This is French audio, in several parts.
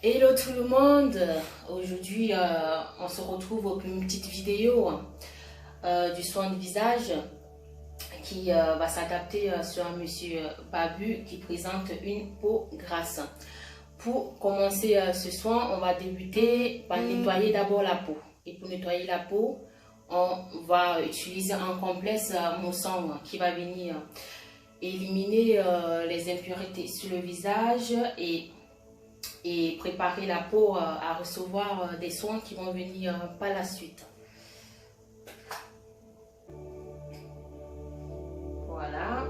Hello tout le monde, aujourd'hui on se retrouve pour une petite vidéo du soin de visage qui va s'adapter sur un monsieur Babu qui présente une peau grasse. Pour commencer ce soin, on va débuter par nettoyer d'abord la peau. Et pour nettoyer la peau, on va utiliser un complexe Moussan qui va venir éliminer les impuretés sur le visage et préparer la peau à recevoir des soins qui vont venir par la suite. Voilà.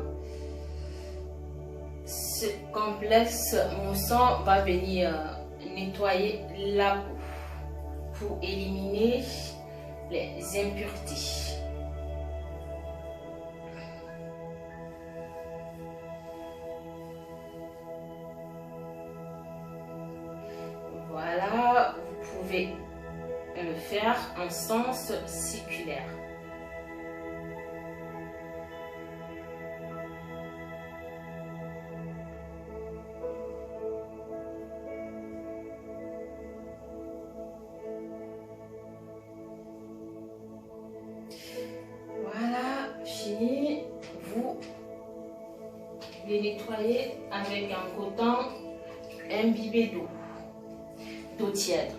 Ce complexe Moussan va venir nettoyer la peau pour éliminer les impuretés. Voilà, vous pouvez le faire en sens circulaire. Voilà, fini. Vous les nettoyez avec un coton imbibé d'eau tiède.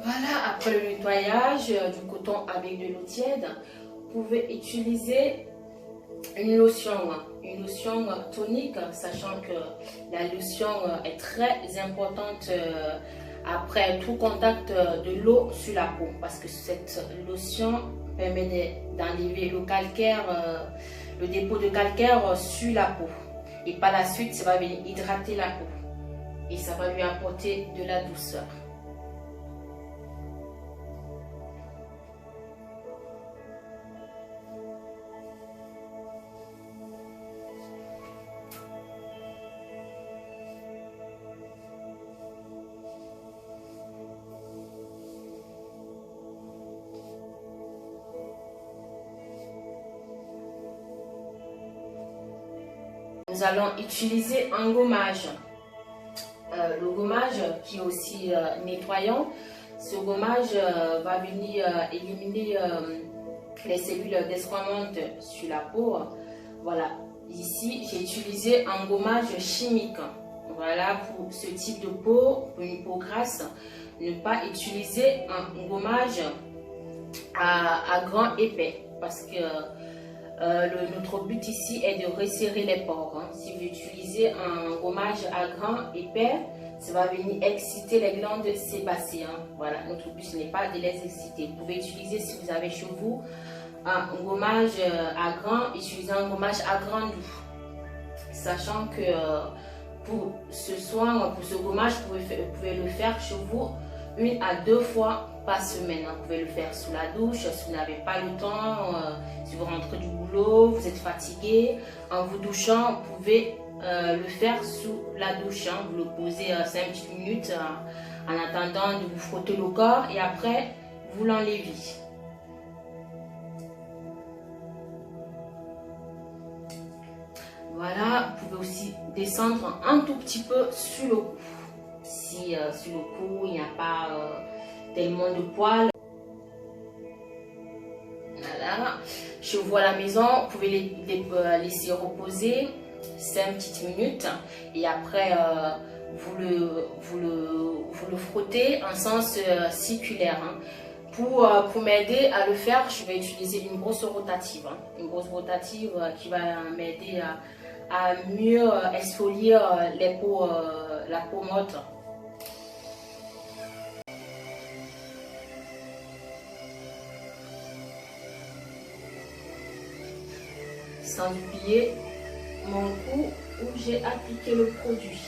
Voilà, après le nettoyage du coton avec de l'eau tiède, vous pouvez utiliser une lotion tonique, sachant que la lotion est très importante après tout contact de l'eau sur la peau, parce que cette lotion permet d'enlever le calcaire, le dépôt de calcaire sur la peau. Et par la suite, ça va venir hydrater la peau et ça va lui apporter de la douceur. Nous allons utiliser un gommage. Le gommage qui est aussi nettoyant. Ce gommage va venir éliminer les cellules d'esquamante sur la peau. Voilà, ici j'ai utilisé un gommage chimique. Voilà, pour ce type de peau, pour une peau grasse, ne pas utiliser un gommage à grains épais parce que notre but ici est de resserrer les pores. Si vous utilisez un gommage à grains épais, ça va venir exciter les glandes sébacées. Voilà, notre but ce n'est pas de les exciter. Vous pouvez utiliser, si vous avez chez vous un gommage à grains, utilisez un gommage à grains doux. Sachant que pour ce soin, pour ce gommage, vous pouvez le faire chez vous 1 à 2 fois par semaine. Vous pouvez le faire sous la douche, si vous n'avez pas le temps, si vous rentrez du boulot, vous êtes fatigué. En vous douchant, vous pouvez le faire sous la douche. Vous le posez 5 petites minutes en attendant de vous frotter le corps et après, vous l'enlevez. Voilà, vous pouvez aussi descendre un tout petit peu sur le cou. Si sur le cou, il n'y a pas tellement de poils. Voilà. Chez vous à la maison, vous pouvez les laisser reposer 5 petites minutes. Et après, vous le frottez en sens circulaire. Pour m'aider à le faire, je vais utiliser une brosse rotative. Une brosse rotative qui va m'aider à mieux exfolier la peau morte. sans oublier mon cou où j'ai appliqué le produit.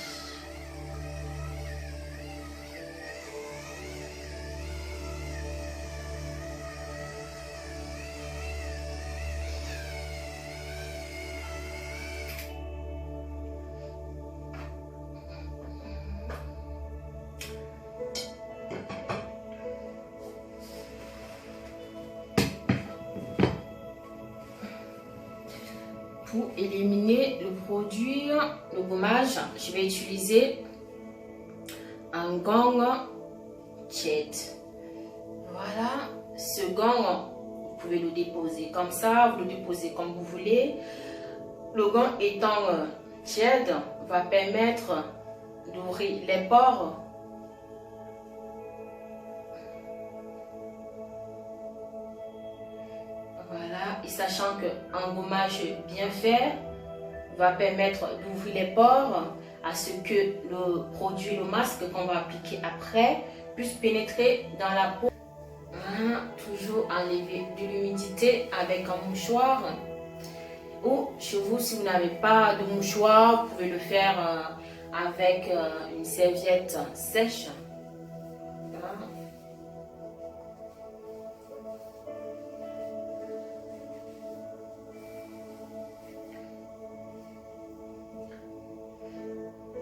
Pour éliminer le produit, le gommage, je vais utiliser un gong tiède. Voilà, ce gong, vous pouvez le déposer comme ça, vous le déposez comme vous voulez. Le gong étant tiède va permettre d'ouvrir les pores. Voilà, et sachant qu'un gommage bien fait va permettre d'ouvrir les pores à ce que le produit, le masque qu'on va appliquer après puisse pénétrer dans la peau. Voilà, toujours enlever de l'humidité avec un mouchoir. Ou chez vous, si vous n'avez pas de mouchoir, vous pouvez le faire avec une serviette sèche. Voilà.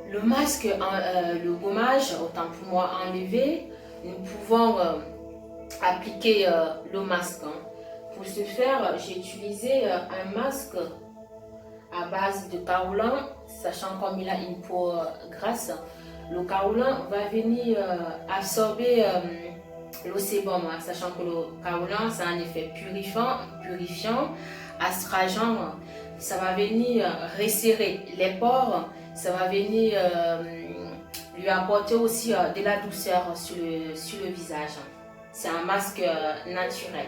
Le masque, le gommage, autant pour moi enlevé, nous pouvons appliquer le masque. Pour ce faire, j'ai utilisé un masque à base de kaolin, sachant comme il a une peau grasse. Le kaolin va venir absorber le sébum, sachant que le kaolin, ça a un effet purifiant, astringent. Ça va venir resserrer les pores, ça va venir lui apporter aussi de la douceur sur le visage. C'est un masque naturel.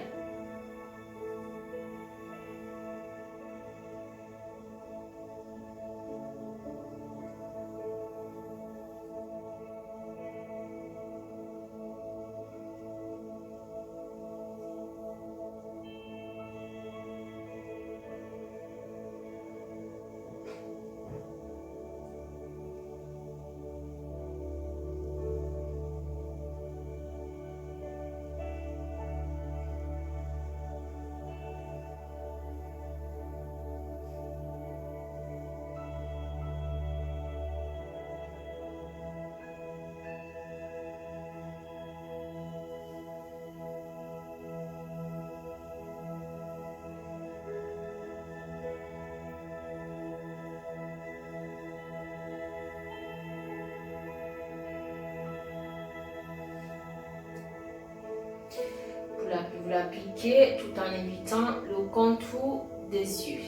Vous l'appliquez tout en évitant le contour des yeux.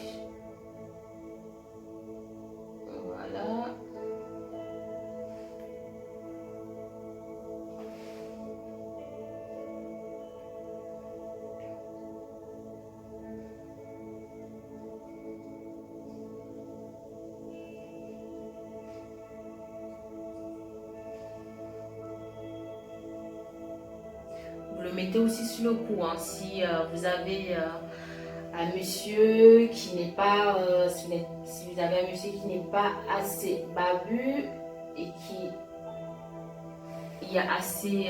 Voilà. Vous le mettez aussi sur le cou, hein. Si vous avez un monsieur qui n'est pas, si vous avez un monsieur qui n'est pas assez barbu et il y a assez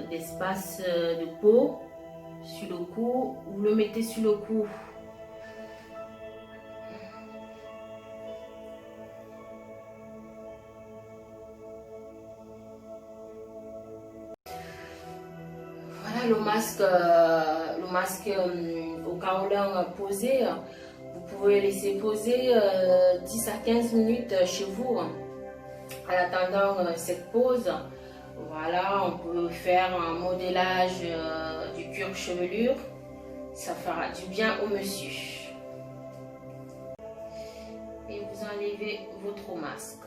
d'espace de peau sur le cou, vous le mettez sur le cou. Le masque au kaolin posé, vous pouvez laisser poser 10 à 15 minutes chez vous. En attendant cette pause, voilà, on peut faire un modélage du cuir chevelure. Ça fera du bien au monsieur. Et vous enlevez votre masque.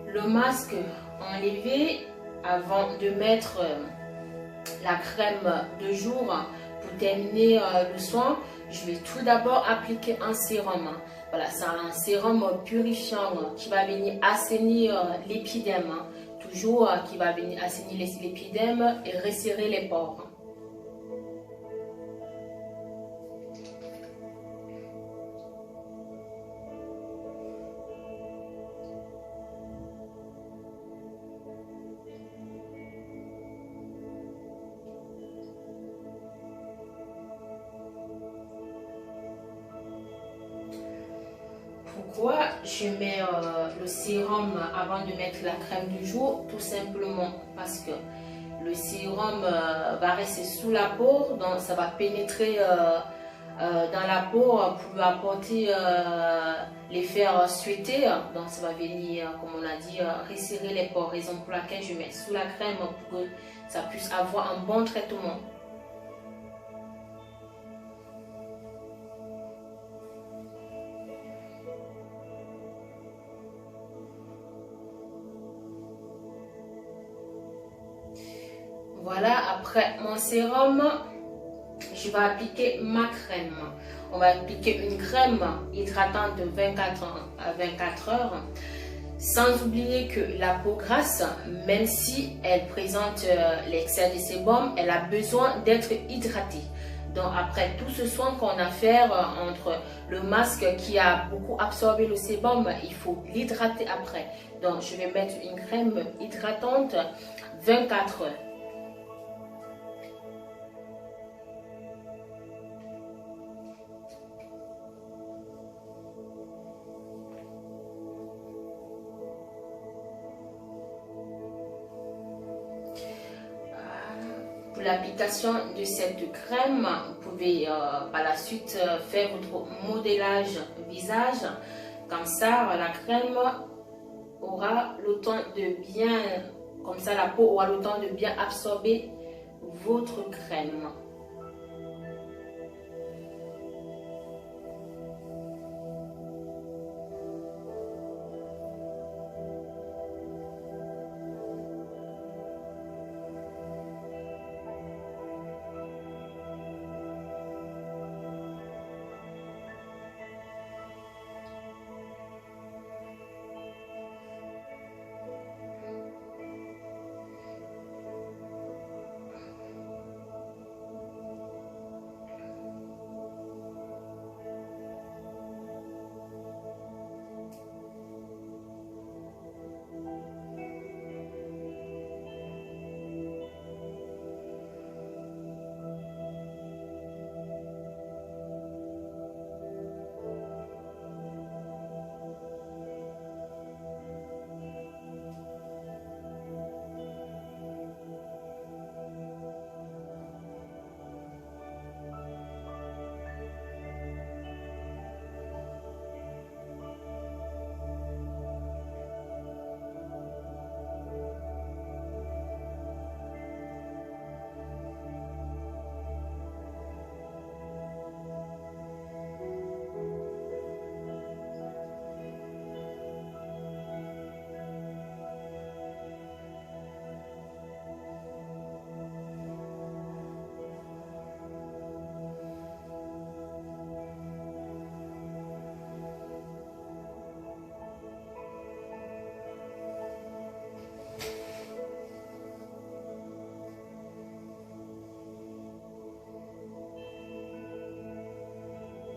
Le masque enlevé, avant de mettre la crème de jour pour terminer le soin, je vais tout d'abord appliquer un sérum. Voilà, c'est un sérum purifiant qui va venir assainir l'épiderme. Toujours qui va venir assainir l'épiderme et resserrer les pores. Pourquoi je mets le sérum avant de mettre la crème du jour? Tout simplement parce que le sérum va rester sous la peau, donc ça va pénétrer dans la peau pour lui apporter l'effet souhaité. Donc ça va venir, comme on a dit, resserrer les pores, raison pour laquelle je mets sous la crème pour que ça puisse avoir un bon traitement. Voilà, après mon sérum, je vais appliquer ma crème. On va appliquer une crème hydratante de 24 à 24 heures. Sans oublier que la peau grasse, même si elle présente l'excès de sébum, elle a besoin d'être hydratée. Donc après tout ce soin qu'on a à faire entre le masque qui a beaucoup absorbé le sébum, il faut l'hydrater après. Donc je vais mettre une crème hydratante 24 heures. Pour l'application de cette crème, vous pouvez par la suite faire votre modélage visage. Comme ça, la crème aura le temps de bien, comme ça la peau aura le temps de bien absorber votre crème.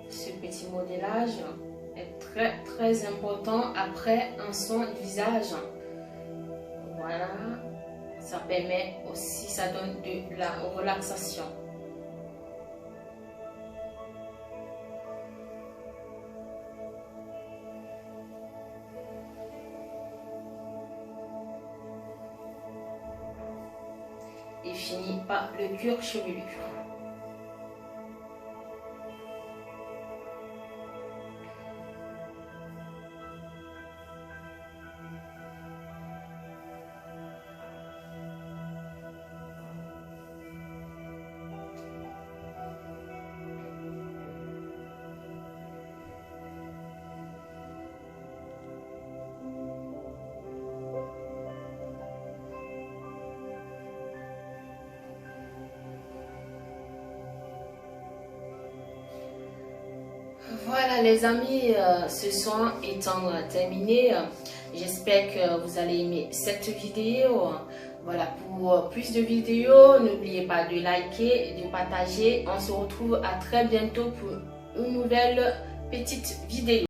Ce petit modélage est très important après un soin du visage. Voilà, ça permet aussi, ça donne de la relaxation. Et finit par le cuir chevelu. Voilà les amis, ce soin étant terminé, j'espère que vous allez aimer cette vidéo. Voilà, pour plus de vidéos, n'oubliez pas de liker, de partager. On se retrouve à très bientôt pour une nouvelle petite vidéo.